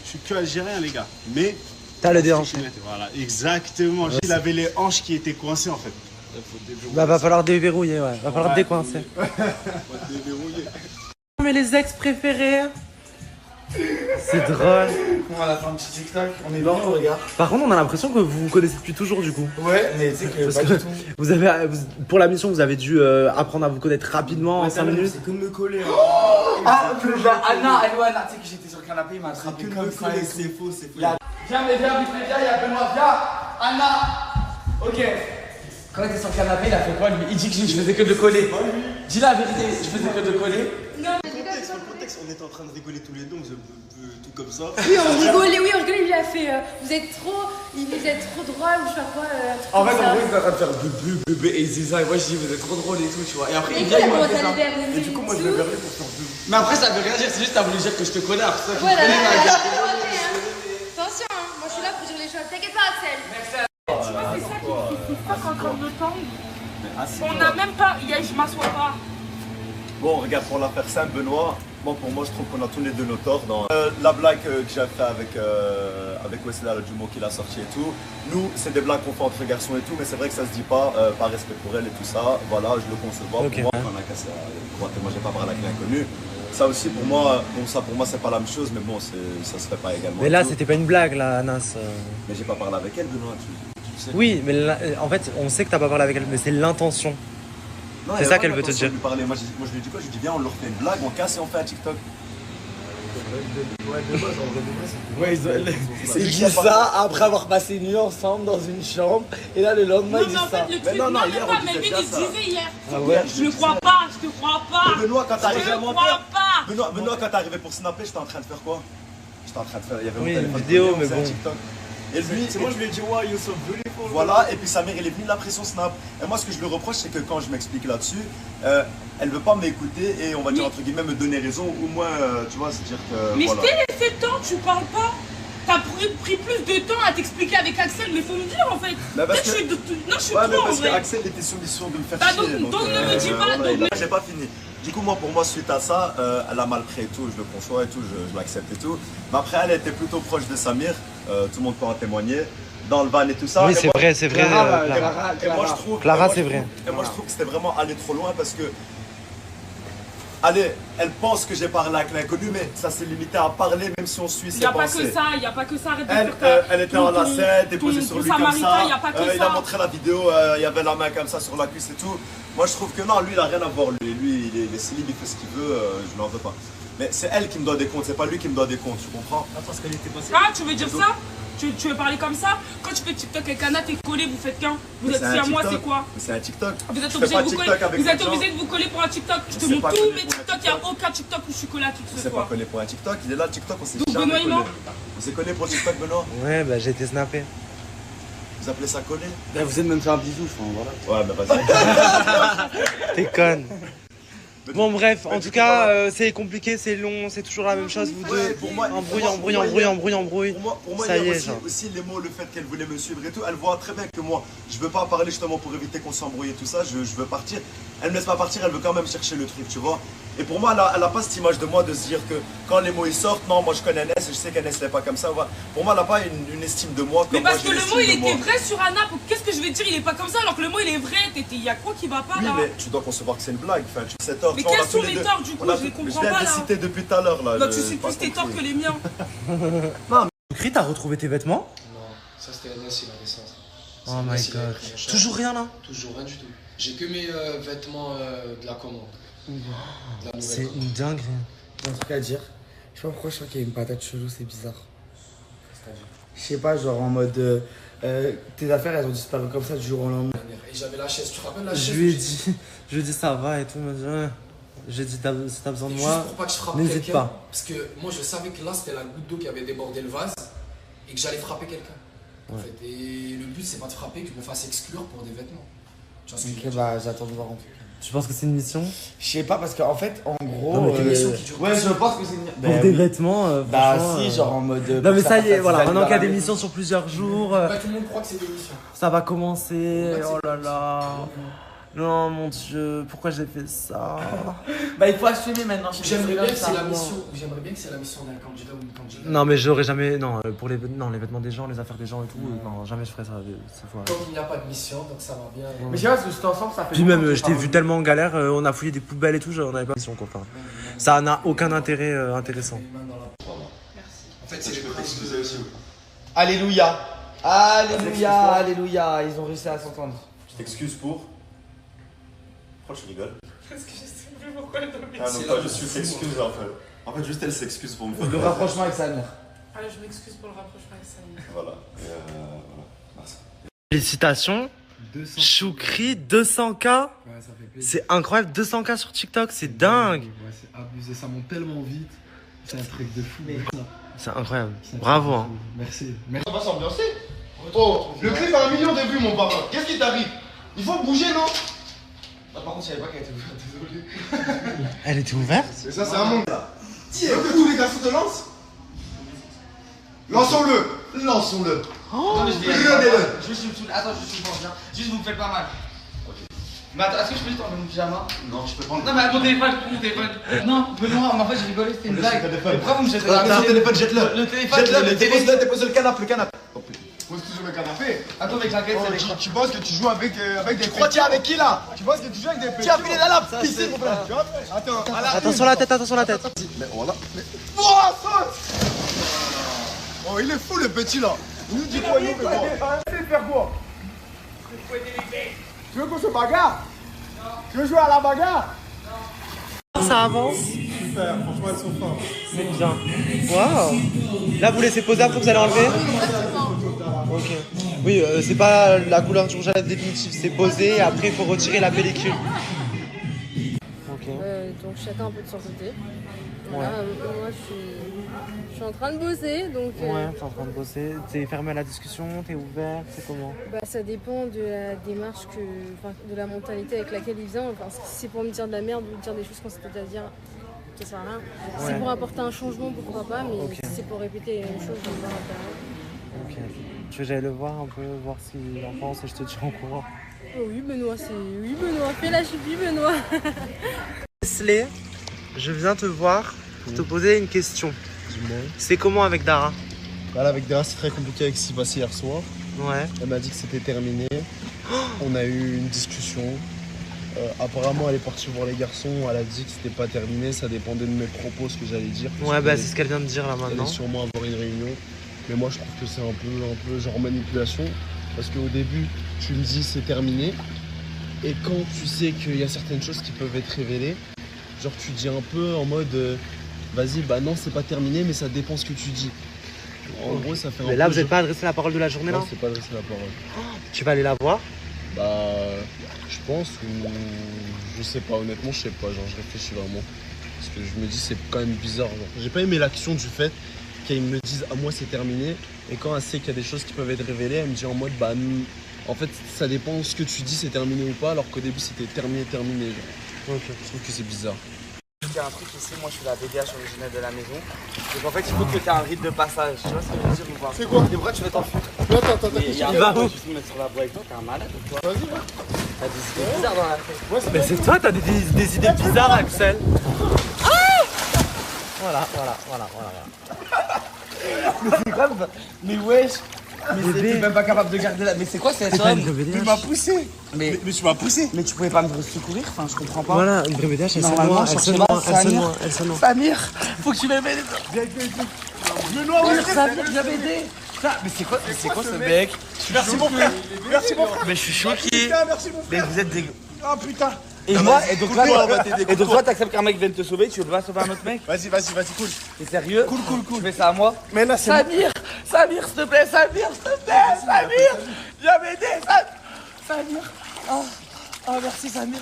Je suis que algérien les gars, mais... T'as le déhanché. Voilà, exactement. Il avait les hanches qui étaient coincées en fait. Bah va falloir déverrouiller, ouais. Va falloir décoincer. Déverrouiller. Mais les ex préférés. C'est drôle. On va la faire un petit TikTok. On est dans le regard. Par contre, on a l'impression que vous vous connaissez depuis toujours du coup. Ouais, mais tu sais que parce pas que du tout. vous avez, pour la mission, vous avez dû apprendre à vous connaître rapidement en 5 minutes. C'est comme me coller. Anna, tu sais que j'étais sur le canapé, il m'a attrapé comme ça. C'est faux, c'est faux. Viens, vite, il y a Benoît, viens. Anna. Ok. Quand il était sur le canapé, il a fait quoi lui? Il dit que je faisais que de le coller. Dis la vérité, je faisais que de le coller. Non, mais le contexte, on était en train de rigoler tous les deux, tout comme ça. Oui, on rigolait, il lui a fait vous êtes trop drôle ou je sais pas quoi. En fait, en gros, il était en train de faire bébé et Ziza, et moi je dis vous êtes trop drôle et tout, tu vois. Et après, il vient, il m'a fait ça. Et du coup, moi je me verrais pour faire deux. Mais après, ça veut rien dire, c'est juste t'as voulu dire que je te connais, après ça, voilà, attention, moi je suis là pour dire les choses, t'inquiète pas, Axel. Tu vois, c'est ça qui fait pas encore de temps. On n'a même pas. Je m'assois pas. Bon, regarde, pour la faire simple, Benoît, bon, pour moi, je trouve qu'on a tous les deux nos torts dans la blague que j'ai fait avec Wesley, le jumeau qu'il a sorti et tout. Nous, c'est des blagues qu'on fait entre garçons et tout, mais c'est vrai que ça se dit pas, par respect pour elle et tout ça. Voilà, je le conçois. Okay. Pour moi, on a cassé moi, j'ai pas parlé avec l'inconnu. Ça aussi, pour moi, c'est pas la même chose, mais bon, ça se fait pas également. Mais là, c'était pas une blague, là, Anas. Mais j'ai pas parlé avec elle, Benoît, tu sais. Oui, mais là, en fait, on sait que t'as pas parlé avec elle, mais c'est l'intention. C'est ça qu'elle veut te dire. Moi, je lui dis quoi? Je lui dis, viens, on leur fait une blague, on casse et on fait un TikTok. Ouais, il dit ça après avoir passé une nuit ensemble dans une chambre, et là le lendemain il dit ça. Mais non, hier on disait hier. Ah ouais. Je le crois pas, je te crois pas. Benoît, quand t'es arrivé à monter, Benoît, quand t'es arrivé pour snapper, j'étais en train de faire quoi? J'étais en train de faire, il y avait une vidéo, mais bon. Et lui, c'est moi je lui ai dit ouais, you're so beautiful. Voilà, et puis sa mère, elle est venue de la pression snap. Et moi, ce que je lui reproche, c'est que quand je m'explique là-dessus, elle veut pas m'écouter et on va dire entre guillemets me donner raison, ou moins, tu vois, c'est dire que. Mais voilà. Je t'ai laissé le temps, tu parles pas. T'as pris plus de temps à t'expliquer avec Axel, mais faut me dire en fait. Bah parce que... Non, je suis trop mais parce qu'Axel était sur mission de me faire chier. Donc ne me dis pas. J'ai pas fini. Du coup, moi, pour moi, suite à ça, elle a mal pris et tout, je le conçois et tout, je l'accepte et tout. Mais après, elle était plutôt proche de Samir, tout le monde peut en témoigner. dans le van et tout ça. Oui, Et c'est moi- vrai, c'est vrai. Et moi, je trouve, Clara, et moi, c'est je vrai. trouve- Et moi, je trouve que c'était vraiment aller trop loin parce que. Allez, elle pense que j'ai parlé avec l'inconnu, mais ça s'est limité à parler, même si on suit Il ses n'y a pas pensées. que ça, il n'y a pas que ça. Arrête de Elle, faire ta- elle était ton- en lacette, déposée ton- sur ton lui comme samaritain, ça. il n'y a pas que Il ça. a montré la vidéo, il y avait la main comme ça sur la cuisse et tout. Moi, je trouve que non, lui, il n'a rien à voir. Lui, il est célib, il fait ce qu'il veut, je ne l'en veux pas. Mais c'est elle qui me doit des comptes, c'est pas lui qui me doit des comptes, tu comprends? Parce qu'elle était passée. Ah, tu veux dire ça? Tu veux parler comme ça? Quand tu fais TikTok avec Anna, t'es collé, vous faites qu'un. Vous êtes C'est un à moi, TikTok. c'est quoi? Mais c'est un TikTok. Vous êtes Je obligé fais pas de vous TikTok coller. avec Vous êtes les gens. obligé de vous coller pour un TikTok. Je te On s'est montre pas tous collé mes pour un TikTok, il n'y a aucun TikTok où je suis collé à qui que On ce s'est pas soit. collé pour un TikTok, il est là, le TikTok, on s'est Donc, jamais Benoît, il collé. ment. On s'est collé pour le TikTok, Benoît. Ouais, bah j'ai été snappé. Vous appelez ça coller? Vous êtes même fait un bisou, enfin voilà. Ouais, bah vas-y. T'es conne. Bon bref, en tout cas, c'est compliqué, c'est long, c'est toujours la même chose, vous deux. Pour moi, Embrouille. Pour moi, Ça il y y a est, aussi, genre. aussi les mots, le fait qu'elle voulait me suivre et tout. Elle voit très bien que moi, je veux pas parler justement pour éviter qu'on s'embrouille et tout ça. Je veux partir. Elle me laisse pas partir, elle veut quand même chercher le truc, tu vois. Et pour moi, elle a pas cette image de moi de se dire que quand les mots ils sortent, non, moi je connais Ness, je sais qu'Ness n'est pas comme ça. Voilà. Pour moi, elle a pas une estime de moi comme Mais parce moi, que j'ai le mot l'estime il de était moi. vrai sur Anna, qu'est-ce que je vais dire? Il est pas comme ça alors que le mot il est vrai. Il y a quoi qui va pas Oui, là? mais tu dois concevoir que c'est une blague. Enfin, tu sais tort. Mais tu vois, on a quels tous sont les mes deux- torts, du coup, on a je les tous- comprends Je viens pas, de les là. citer depuis tout à l'heure là. Non, je- tu suis pas plus tes torts compris. que les miens. Chris, t'as retrouvé tes vêtements? Non, ça c'était Ness, il a laissé ça. Oh my Ness, il a god. pris mon chat. Toujours rien là? Toujours rien du tout. J'ai que mes vêtements de la commande. De la nouvelle C'est commande. une dinguerie. J'ai un truc à dire. Je sais pas pourquoi je crois qu'il y a une patate chelou, c'est bizarre. Je sais pas, genre en mode. Tes affaires elles ont disparu comme ça du jour au lendemain. Et j'avais la chaise, tu te rappelles la chaise? Je lui ai dit ça va et tout, il m'a dit ouais. J'ai dit si t'as besoin de Juste moi, pour pas que je frappe n'hésite quelqu'un, pas. parce que moi je savais que là c'était la goutte d'eau qui avait débordé le vase et que j'allais frapper quelqu'un. En Ouais. fait. Et le but c'est pas de frapper, que je me fasse exclure pour des vêtements. Tu vois ce que je veux Ok, dire? bah j'attends de voir en tout cas. Tu penses que c'est une mission? Je sais pas, parce qu'en fait, en gros. Non, mais quelle mission qui dure ouais, pas je pense que c'est une. Pour des vêtements, Bah franchement, si, genre en mode. Non pour mais que ça y est, fasse voilà, des maintenant qu'il y a des années missions sur plusieurs jours, Bah, tout le monde croit que c'est des missions. ça va commencer, Ouais, c'est oh là là. Non mon dieu, pourquoi j'ai fait ça? Bah il faut assumer maintenant. J'aimerais bien que c'est la mission. J'aimerais bien que c'est la mission d'un candidat ou une candidate. Non mais j'aurais jamais, non, pour les vêtements des gens, les affaires des gens et tout, non, jamais je ferais ça, c'est faux. Comme il n'y a pas de mission, donc ça va bien. Mais je sais pas, parce que cet ensemble, ça fait. Puis longtemps même, que je t'ai vu tellement en galère, on a fouillé des poubelles et tout, on avait pas de mission quoi. Enfin, ça n'a aucun intérêt intéressant. En fait, c'est les principes de... aussi. Alléluia. Alléluia, alléluia. Ils ont réussi à s'entendre. Je t'excuse pour. Pourquoi tu rigoles? Parce que je sais plus pourquoi elle doit Ah non, pas juste tu t'excuses en fait. En fait, juste elle s'excuse pour me faire. Le rapprochement avec sa mère. Ah, je m'excuse pour le rapprochement avec ça. Voilà. Et voilà. Merci. Félicitations, Choukri, 200K, Ouais, ça fait plaisir. c'est incroyable, 200K sur TikTok, c'est dingue. Ouais, c'est abusé, ça monte tellement vite. C'est un truc de fou. C'est incroyable, bravo. Hein. Merci. On va s'ambiancer. Oh, le clip a 1 million de vues, mon parrain. Qu'est-ce qui t'arrive? Il faut bouger, non? Ah, par contre, je savais pas qu'elle était ouverte, désolé. Elle était ouverte? Et ça, c'est un monde. Tiens, que tous les garçons te lancent? Lançons-le. Lançons-le. Attends, mais je vais y Regardez-le. aller. Attends, je suis bon, viens. Juste, vous me faites pas mal. Mais attends, est-ce que je peux juste enlever mon pyjama? Non, je peux pas. Non, mais mon téléphone. Non, Benoît, mais en fait, j'ai rigolé, c'était une blague. Mais pourquoi vous me jetez Attends, le téléphone, jette-le. Le téléphone, Jette-le, dépose-le, le canapé, Pose toujours le canapé. Attends, avec la quête, Oh, c'est tu penses que tu joues avec des croix? Tiens, avec qui là? Tu penses que tu joues avec des petits? Tiens, filez la lampe, piscine, mon frère. Tu vois? Attends, Attention la tête, attention la tête. Mais voilà. Oh, saute! Oh, il est fou le petit là. Il nous dit quoi, nous, mais bon. C'est faire quoi? Tu veux qu'on se bagarre? Tu veux jouer à la bagarre? Ça avance. Super, franchement, elles sont fortes. C'est bien. Waouh. Là, vous laissez poser après, vous allez enlever? Ok. Oui, c'est pas la couleur du rouge à lèvres définitive, c'est posé et après, il faut retirer la pellicule. Ok. Donc chacun un peu de son côté. Voilà, moi je suis en train de bosser donc. Ouais, t'es en train de bosser. T'es fermé à la discussion, t'es ouvert, c'est comment? Bah, ça dépend de la démarche, de la mentalité avec laquelle il vient. Enfin, si c'est pour me dire de la merde ou dire des choses qu'on s'était à dire, ça sert à rien. Si c'est pour apporter un changement, pourquoi pas, mais si c'est pour répéter la même chose, je ne vais pas. Ok. Tu veux que j'aille le voir un peu, voir s'il en pense et je te tiens au courant. Oh oui, Benoît, oui, Benoît, fais la chipie, Benoît. Leslie, je viens te voir pour te poser une question. C'est comment avec Dara? Voilà, avec Dara, c'est très compliqué avec ce qui s'est passé hier soir. Ouais. Elle m'a dit que c'était terminé. On a eu une discussion. Apparemment, elle est partie voir les garçons. Elle a dit que c'était pas terminé. Ça dépendait de mes propos, ce que j'allais dire. Ouais, bah c'est ce qu'elle vient de dire là Elle maintenant. allait sûrement avoir une réunion. Mais moi, je trouve que c'est un peu genre manipulation. Parce qu'au début, tu me dis c'est terminé. Et quand tu sais qu'il y a certaines choses qui peuvent être révélées, genre tu dis un peu en mode vas-y, bah non, c'est pas terminé, mais ça dépend ce que tu dis. En gros, ça fait un peu. Mais là, vous n'êtes pas adressé la parole de la journée là? Non, c'est pas adressé la parole. Tu vas aller la voir? Bah, je pense ou je sais pas, honnêtement, je sais pas, genre je réfléchis vraiment. Parce que je me dis, c'est quand même bizarre. Genre. J'ai pas aimé l'action du fait qu'ils me disent, ah, moi c'est terminé. Et quand elle sait qu'il y a des choses qui peuvent être révélées, elle me dit en mode, bah, en fait, ça dépend ce que tu dis, c'est terminé ou pas, alors qu'au début c'était terminé. Genre. Ok. Je trouve que c'est bizarre. Il y a un truc ici, moi je suis la BDH originelle de la maison. Donc en fait, il faut que tu aies un rite de passage. Tu vois ce que je veux dire ou pas? C'est quoi? Et pourquoi tu veux t'enfuir? Attends, il y a un bar où je vais me mettre sur la voie avec toi, t'es un malade ou quoi? Vas-y, va. T'as des idées bizarres dans la tête. Mais c'est toi, t'as des idées bizarres, Axel. Voilà. Mais c'est grave. Mais wesh. Mais t'es même pas capable de garder la. Mais c'est quoi cet homme? Il m'a poussé. Mais tu m'as poussé. Mais tu pouvais pas me secourir? Enfin, je comprends pas. Voilà, une vraie BDH, elle se noie. Samir, faut que tu m'aides. Je noie, oui, Samir, viens m'aider. Mais c'est quoi ce mec? Merci mon frère. Merci mon frère. Mais je suis choqué. Putain, merci mon frère. Mais vous êtes des. Ah putain. Et moi, et donc toi, t'acceptes qu'un mec vienne te sauver, tu veux pas sauver un autre mec? Vas-y, cool. T'es sérieux? Cool. Tu fais ça à moi? Mais là, c'est. Samir, s'il te plaît, Samir, viens m'aider, Samir. Oh, merci, Samir.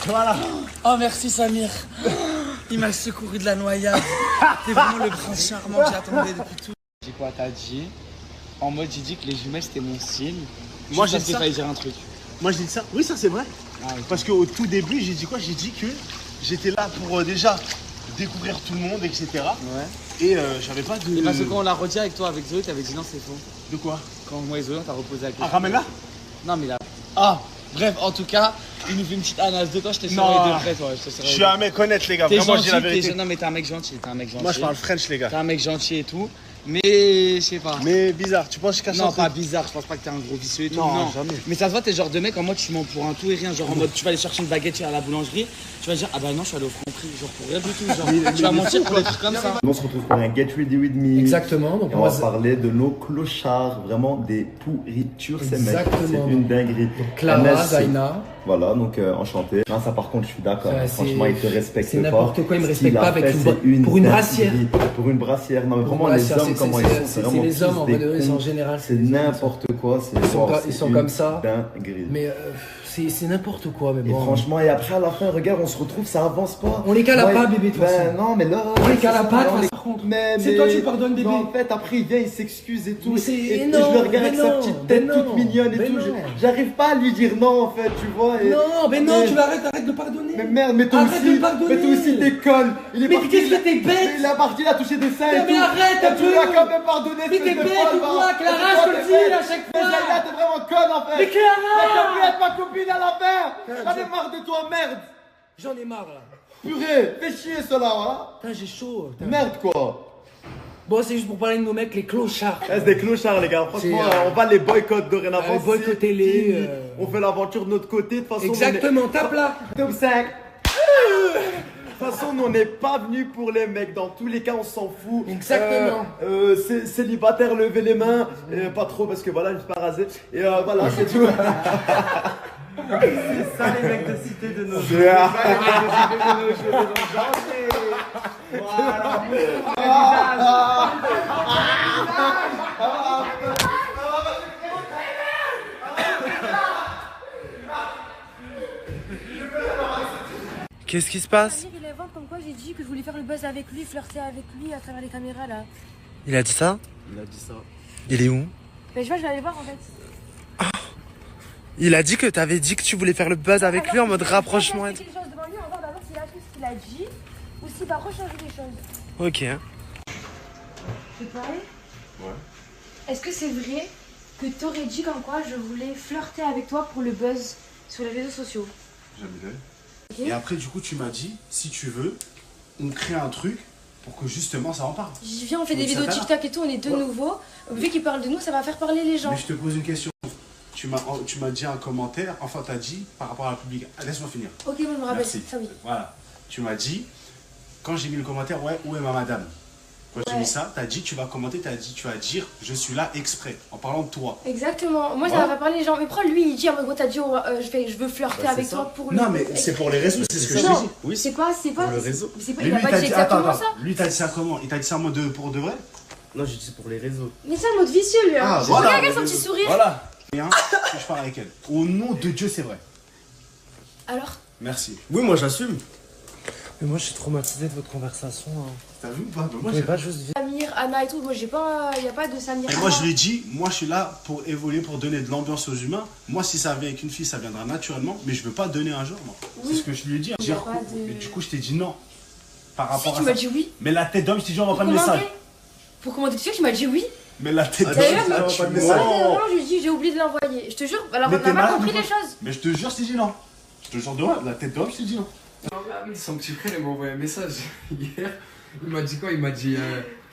Voilà. Oh, merci, Samir. Il m'a secouru de la noyade. T'es vraiment le prince charmant que j'attendais depuis tout. J'ai quoi, t'as dit? En mode, j'ai dit que les jumelles c'était mon style. Moi, j'ai dit failli dire un truc. Moi, j'ai dit ça. Oui, ça c'est vrai. Ah, okay. Parce qu'au tout début, j'ai dit quoi? J'ai dit que j'étais là pour déjà découvrir tout le monde, etc. Ouais. Et j'avais pas de. Et parce que quand on l'a redit avec toi, avec Zoé, t'avais dit non, c'est faux. De quoi? Quand moi et Zoé, on t'a reposé avec. Ah, ramène-la? Non, mais là. Ah, bref, en tout cas, il nous fait une petite anasse de toi, je t'ai serré de près, toi. Je suis un mec honnête, les gars. Vraiment, je dis la vérité. Non, mais t'es un mec gentil, Moi, je parle French, les gars. T'es un mec gentil et tout. Mais je sais pas. Mais bizarre, tu penses que je cache un Non, truc? pas bizarre, je pense pas que t'es un gros vicieux et tout. Non, jamais. Mais ça se voit, t'es le genre de mec en mode tu mens pour un tout et rien. Genre en mode tu vas aller chercher une baguette à la boulangerie, tu vas dire ah bah non, je suis allé au Franprix. Genre pour rien du tout. Genre tu vas mentir pour des trucs comme ça. On se retrouve pour un Get Ready With Me. Exactement. Donc et on va parler de nos clochards, vraiment des pourritures, ces mecs. C'est une dinguerie. Donc, Clara, Zaina. Voilà, donc enchanté. Non, ça par contre, je suis d'accord. Franchement, il te respecte pas. C'est n'importe quoi, il me respecte pas avec pour une brassière. Pour une brassière. Non, mais vraiment, les hommes, comment ils sont, c'est vraiment les hommes en vrai, en général. C'est n'importe quoi. Ils sont comme ça. Dinguerie. Mais c'est n'importe quoi, mais bon. Et franchement, et après à la fin, regarde, on se retrouve, ça avance pas. On les cala pas, bébé, toi. Non, mais là. On les cala pas, par contre. C'est toi, tu pardonnes, bébé. En fait, après, il vient, il s'excuse et tout. Et je le regarde avec sa petite tête toute mignonne et tout. J'arrive pas à lui dire non, en fait, tu vois. Non, mais non, tu arrête de pardonner. Mais merde, mais toi aussi, déconne. Mais qu'est-ce que t'es bête? Il est parti, il a touché des seins et tout. Mais arrête un peu. Tu l'as quand même pardonné. Mais t'es bête ou quoi, Clara, je te le dis à chaque fois. Mais Zaina, t'es vraiment conne, en fait. Mais Clara! T'as pu être ma copine à la fin. J'en ai marre de toi, merde. J'en ai marre, là. Purée, fais chier, cela, voilà. Putain, j'ai chaud. Merde, quoi. Bon, c'est juste pour parler de nos mecs, les clochards. C'est des clochards, les gars. Franchement, on va les boycotter dorénavant. Boycotter-les. On fait l'aventure de notre côté. De toute façon, exactement, tape là. Top 5. De toute façon, nous, on n'est pas venus pour les mecs. Dans tous les cas, on s'en fout. Exactement. Célibataire, levez les mains. Pas trop parce que voilà, je suis pas rasé. Et voilà, c'est tout. C'est ça les mecs de cité de nos jours. Qu'est-ce qui se passe? Il est comme quoi j'ai dit que je voulais faire le buzz avec lui, flirter avec lui à travers les caméras là. Il a dit ça? Il a dit ça. Il est où? Mais je vais aller voir en fait. Il a dit que t'avais dit que tu voulais faire le buzz avec lui en mode rapprochement. Il a quelque chose devant lui, on va voir d'abord s'il a tout ce qu'il a dit ou s'il va rechanger les choses. Ok. Je peux parler? Ouais. Est-ce que c'est vrai que t'aurais dit comme quoi je voulais flirter avec toi pour le buzz sur les réseaux sociaux? Jamais. Et après, du coup, tu m'as dit, si tu veux, on crée un truc pour que justement ça en parle. Viens, on fait des vidéos TikTok et tout, on est de nouveau. Vu qu'ils parlent de nous, ça va faire parler les gens. Mais je te pose une question. Tu m'as dit un commentaire, enfin t'as dit par rapport à la public. Laisse-moi finir. Ok, moi je me rappelle. Merci. Ça oui. Voilà. Tu m'as dit, quand j'ai mis le commentaire, ouais, où est ma madame? Quand j'ai mis ça, t'as dit, tu vas commenter, tu vas dire, je suis là exprès, en parlant de toi. Exactement. Moi, ça va faire parler les gens. Mais pourquoi lui, il dit, en gros, t'as dit, je veux flirter avec toi pour Non, mais c'est pour les réseaux, c'est ce que je t'ai dit. Oui, c'est pas. Pour le réseau. Il a pas dit exactement ça. Lui, t'as dit ça comment? Il t'a dit ça en mode pour de vrai? Non, j'ai dit c'est pour les réseaux. Mais c'est un mode vicieux, lui. Ah, voilà. Regarde son petit sourire. Voilà. Rien, que je parle avec elle. Au nom de Dieu, c'est vrai. Alors? Merci. Oui, moi j'assume. Mais moi je suis traumatisé de votre conversation. Hein. T'as vu ou pas? Moi j'ai pas juste vu. Samir, Anna et tout, moi j'ai pas. Y a pas de Samir. Et moi je lui ai dit, moi je suis là pour évoluer, pour donner de l'ambiance aux humains. Moi si ça vient avec une fille, ça viendra naturellement. Mais je veux pas donner un genre, moi. Oui. C'est ce que je lui ai dit. Et du coup, je t'ai dit non. Par rapport tu à m'as ça. dit oui. Mais la tête d'homme, je t'ai dit, on va pas de message. Pour commenter dessus, tu m'as dit oui. Mais la tête d'homme, D'ailleurs, on va pas de message. non, je lui ai dit, j'ai oublié de l'envoyer. Je te jure, alors on n'a pas compris les choses. Mais je te jure, je t'ai dit non. Je te jure de moi, la tête d'homme, je t'ai dit non. Son petit frère, il m'a envoyé un message hier. Il m'a dit quoi? Il m'a dit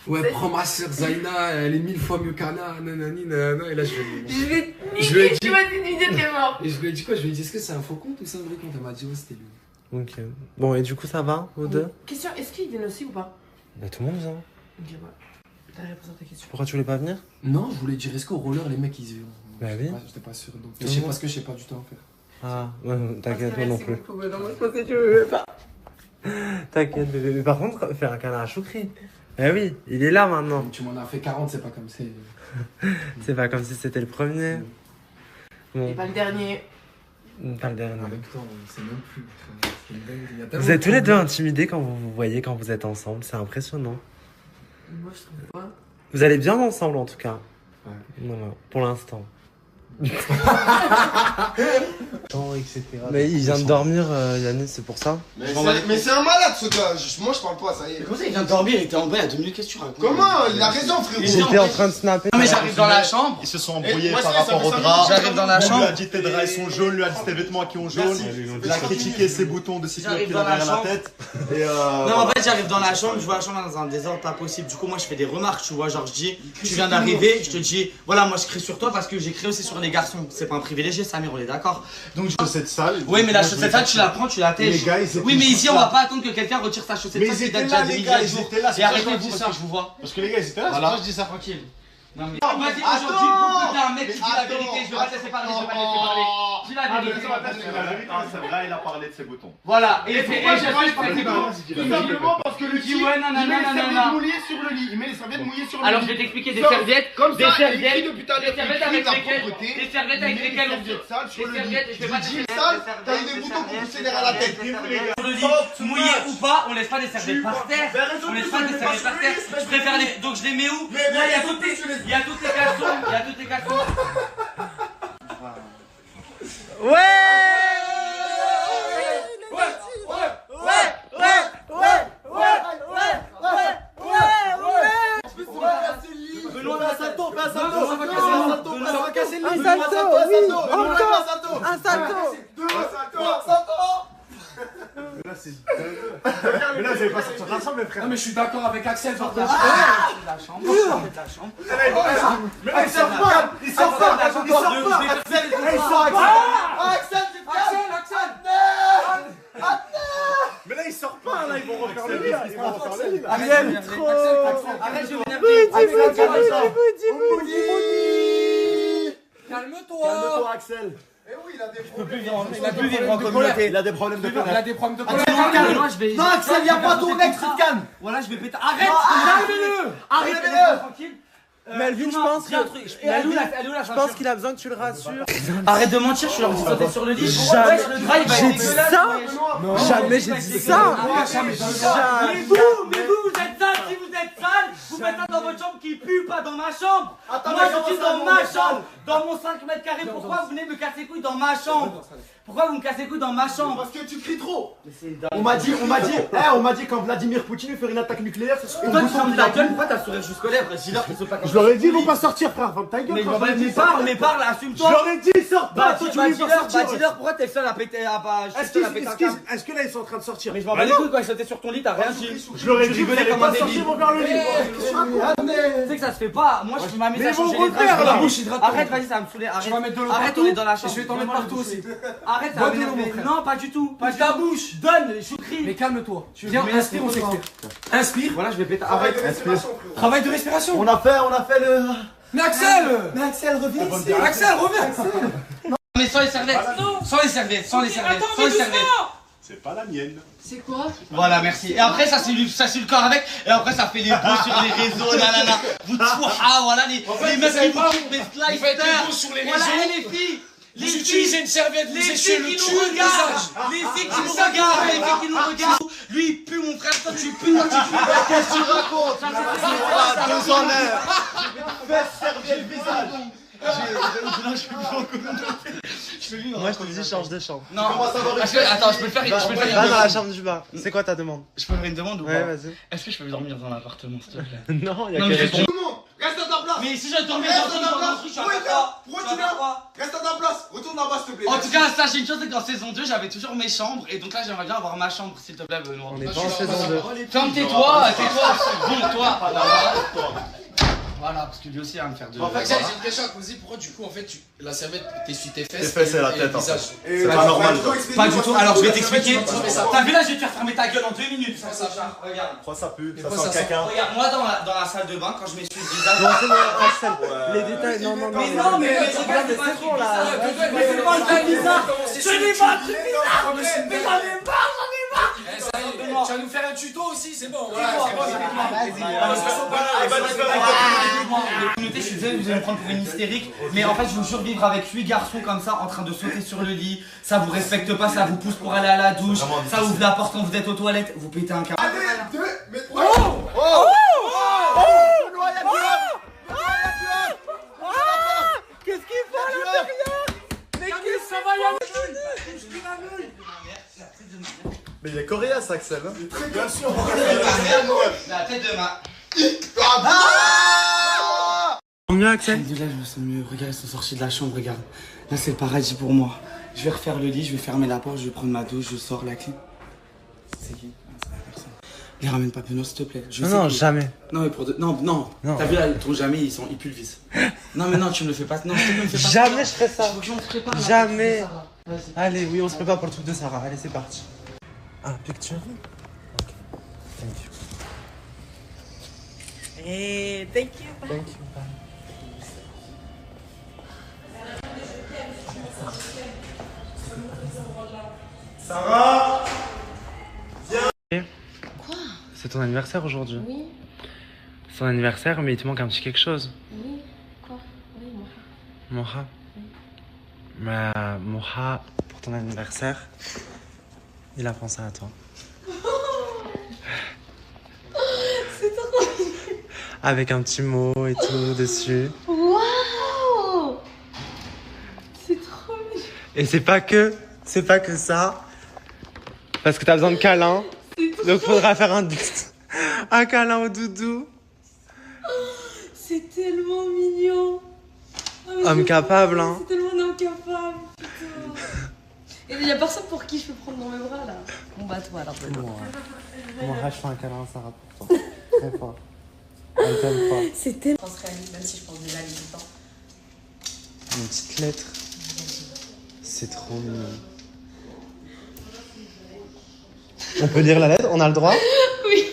ouais, prends ma soeur Zaina, elle est 1000 fois mieux qu'Anna, nanani, nanana. Et là, je lui ai dit. Tu m'as dit une idée de mort. Et je lui ai dit quoi? Je lui ai dit, est-ce que c'est un faux compte ou c'est un vrai compte? Elle m'a dit, ouais, c'était lui. Ok. Bon, et du coup, ça va, vous deux? Question, est-ce qu'ils viennent aussi ou pas? Bah, tout le monde vient. Ok, ouais. T'as répondu à ta question. Pourquoi tu voulais pas venir? Non, je voulais dire, est-ce qu'au roller, les mecs, ils y vont? Bah oui. J'étais pas sûr. Donc, je sais pas ce que je sais pas du tout en faire. Ah, ouais, t'inquiète, moi non plus. Non, moi je pensais que tu veux pas. T'inquiète, bébé. Mais par contre, faire un câlin à Choukri. Eh oui, il est là maintenant. Tu m'en as fait 40, c'est pas comme ça. C'est pas comme si c'était le premier. Bon. Et pas le dernier. Pas le dernier. Avec toi, on sait même plus. Vous êtes tous les deux intimidés quand vous vous voyez, quand vous êtes ensemble. C'est impressionnant. Moi je trouve pas. Vous allez bien ensemble en tout cas. Ouais. Voilà, pour l'instant. etc. Mais il vient de dormir, Yannis, c'est pour ça. Mais c'est un malade ce gars, moi je parle pas, ça y est. Comment ça il vient de dormir? Il était en bas il y a 2 minutes, qu'est-ce que tu racontes? Comment? Il a raison frérot. J'étais en train de snapper. Non mais j'arrive dans la chambre. Ils se sont embrouillés par rapport au drap. J'arrive dans la chambre. Lui a dit tes draps ils sont jaunes, lui a dit tes vêtements qui ont jaune. Il a critiqué ses boutons de cyclope qu'il a derrière la tête. Non en fait j'arrive dans la chambre, je vois la chambre dans un désordre pas possible. Du coup moi je fais des remarques, tu vois, genre je dis tu viens d'arriver, je te dis voilà moi je crie sur toi parce que j'ai crié aussi sur les garçons. C'est pas un privilégié Samir, on est d'accord. Donc chaussette sale. Oui mais la chaussette sale tu la prends, tu la tèches. Oui mais ici on va pas attendre que quelqu'un retire sa chaussette sale qui date déjà des milliers de jours. Et arrêtez-vous ça, je vous vois. Parce que les gars ils étaient là, c'est pour ça que je dis ça tranquille. Non mais vas-y aujourd'hui pour que t'as un mec qui dit la vérité, je vais pas te laisser parler, je vais pas te laisser parler. Dis la vérité. C'est vrai, il a parlé de ses boutons. Voilà, et pourquoi j'ai parlé de ses boutons? Tout simplement parce que le type, il met les serviettes mouillées sur le lit. Il met les serviettes mouillées sur le lit. Alors je vais t'expliquer des serviettes, comme ça, des serviettes, depuis tout à l'heure, des serviettes avec la lesquelles, propreté, des serviettes avec lesquelles on des sales sur le lit. je vais pas te laisser sale, t'as eu des boutons pour pousser derrière la tête. sur le lit, mouillé ou pas, on laisse pas des serviettes par terre. On laisse pas des serviettes par terre. Je préfère les. Donc je les mets où? Là il y a toutes les caleçons. Il y a toutes les caleçons. Ouais! Benoît, fais un salto, fais un salto. Un salto! Mais là, c'est mais là, vous avez pas sorti ensemble, mes frères. Non, mais je suis d'accord avec Axel, par contre. La chambre. Mais là, il sort pas. Il sort pas. Axel, il sort pas. Axel, Mais là, il sort pas, là, ils vont refaire le lit. Ariel, trop! Arrête, je vais m'énerver. Calme-toi, Axel. Eh oui, il a des problèmes. Il a plus vivre en communauté. Il a des problèmes de colère. Il a des problèmes de colère. Non, Axel, viens pas ton ex, tu te calmes. Voilà, je vais péter. Arrête! Arrête-le. Tranquille. Melvin, je pense Je pense qu'il a besoin que tu le rassures. Arrête de mentir, je leur dis sauter sur le lit. Jamais j'ai dit ça. Jamais j'ai dit ça. Mais vous êtes sale, si vous êtes sale, Vous faites ça dans votre chambre qui pue, pas dans ma chambre. Attends, moi je suis dans ma chambre, dans mon 5 mètres carrés. Pourquoi vous venez me casser les couilles dans ma chambre? Pourquoi vous me cassez les couilles dans ma chambre? Parce que tu cries trop. On m'a dit quand Vladimir Poutine veut faire une attaque nucléaire, c'est Et toi tu fermes ta gueule, pourquoi t'as le sourire jusqu'aux lèvres? Dis-leur qu'ils sont pas comme Je leur ai dit, ils vont pas sortir, frère. Ferme ta gueule. Mais parle, assume-toi. Je leur ai dit, ils sortent pas. Si tu veux pas sortir. Dis-leur pourquoi t'es le seul à péter. Est-ce que là ils sont en train de sortir? Mais je m'en bats les couilles quand ils sautaient sur ton lit, t'as rien dit. Je leur ai dit, vous allez comme un pas sortir, débile. ils vont vers le lit. Tu sais que ça se fait pas. Moi je m'amuse Mais à ils vont changer les refaire, draps. la bouche hydrate-toi. Arrête, vas-y, ça va me saouler. Arrête. Je vais mettre de l'eau Arrête, partout. on est dans la chambre. Je vais t'en mettre partout aussi. Arrête, ça Bois va de l'eau, m'énerver. mon frère. Non, pas du tout. Pas ta bouche. Donne, Choukri. Mais calme-toi. Viens, inspire, on s'expire. Inspire. Voilà, je vais péter. Travail Arrête. de respiration. Travail de respiration. On a fait le. Mais Axel, reviens ici. Axel, reviens. Mais sans les serviettes. Sans les serviettes. Sans les serviettes. Sans les serviettes. C'est pas la mienne. C'est quoi? Voilà, merci. Et après, ça c'est le corps avec. Et après, ça fait les beaux sur les réseaux. Nanana. Vous voilà les mecs qui vous font des Vous faites les beaux sur les Voilà, réseaux. et les filles. Vous utilisez une serviette, vous les essuyez filles le qui cul, nous le regardent, visage. les filles qui nous regardent, les filles qui nous regardent. Lui il pue mon frère, toi tu pues, toi tu pues. Qu'est-ce que tu racontes? On a 2 en l'air. Fais servir le visage. Moi je te dis change de chambre. Non, attends, je peux le faire. Va dans la chambre du bas. C'est quoi ta demande? Je peux faire une demande ou pas? Ouais, vas-y. Est-ce que je peux dormir dans l'appartement s'il te plaît? Non, y'a Non, que mais les je- Tout le monde, reste à ta place. Mais si je dormais Reste dans à ta un place. truc, je Pourquoi vais faire quoi? Pourquoi Je tu vais faire viens? quoi? Reste à ta place. Retourne là-bas, s'il te plaît. En tout cas, sachez une chose, c'est que dans saison 2, j'avais toujours mes chambres. Et donc là, j'aimerais bien avoir ma chambre, s'il te plaît, Benoît. On est pas en saison 2. Ferme tais-toi, bon, toi. Voilà, parce que lui aussi, il va me faire de. Axel, j'ai une question à poser. Pourquoi du coup, en fait, la serviette t'essuie tes fesses? Tes fesses et la le tête, en visage. fait. C'est pas normal, ça. Pas du tout, alors je vais t'expliquer. Ça. T'as vu là, je vais te faire fermer ta gueule en 2 minutes. Regarde. Pourquoi ça pue? Ça quoi, sent ça le sent caca. Regarde, moi dans la salle de bain, quand je m'essuie le visage. Non, c'est bon, Axel. Les détails, non, non, non. Mais non, mais regarde, c'est c'est bon là. Mais c'est pas un truc bizarre. Ce n'est pas un truc bizarre. Mais j'en ai marre, Tu vas nous faire un tuto aussi, c'est bon. Voilà, Je suis désolé, vous allez me prendre pour une hystérique, mais en fait je vous jure vivre avec 8 garçons comme ça en train de sauter sur le lit, ça vous respecte pas, ça vous pousse pour aller à la douche, ça ouvre la porte quand vous êtes aux toilettes, vous pétez un câble. Allez, 2, mais 3. Qu'est-ce qu'il fait à l'intérieur? Mais qu'est-ce que ça va y aller? Mais il est coréen, ça, Axel. Hein. Bien sûr. La tête de ma... Mieux, Axel? Là, je me sens mieux. Regarde, ils sont sortis de la chambre, regarde. Là, c'est le paradis pour moi. Je vais refaire le lit, je vais fermer la porte, je vais prendre ma douche, je sors la clé. C'est qui? C'est la personne. Les ramène pas, Benoît, s'il te plaît. Je sais Non, que- jamais. Non, mais pour de... Non. T'as vu là, ton jamais, ils pulvisent. Non, mais non, tu me le fais pas. Non, tu me le fais pas. Jamais je ferai ça. Faut que on se prépare. Jamais. Vas-y. Allez, oui, on se prépare pour le truc de Sarah. Allez, c'est parti. Ah, picture? Ok. Thank you. Hey, thank you. Thank you. Bye. Sarah, Quoi? C'est ton anniversaire aujourd'hui. Oui, C'est ton anniversaire, mais il te manque un petit quelque chose. oui. Quoi? Oui, moi. Moha. Moha, pour ton anniversaire, il a pensé à toi. C'est trop mignon. Avec un petit mot et tout dessus. Waouh! C'est trop mignon. Et c'est pas que ça. Parce que t'as besoin de câlin. Donc faudra faire un câlin au doudou. C'est tellement mignon. Oh, mais Homme c'est capable, trop- hein. C'est tellement un homme capable. Putain. Et il y a personne pour qui je peux prendre dans mes bras là. Bon bah toi alors. Moha, je fais un câlin à Sarah pour toi. Très fort. Elle t'aime fort. C'est tellement. Je pense réaliste, même si je pense déjà les temps. Une petite lettre. C'est trop mignon. On peut lire la lettre? On a le droit? Oui.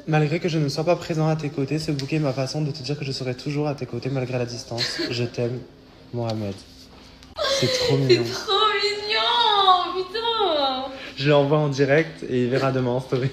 Malgré que je ne sois pas présent à tes côtés, ce bouquet est ma façon de te dire que je serai toujours à tes côtés malgré la distance. Je t'aime, Mohamed. C'est trop mignon. C'est trop mignon, putain. Je l'envoie en direct et il verra demain en story.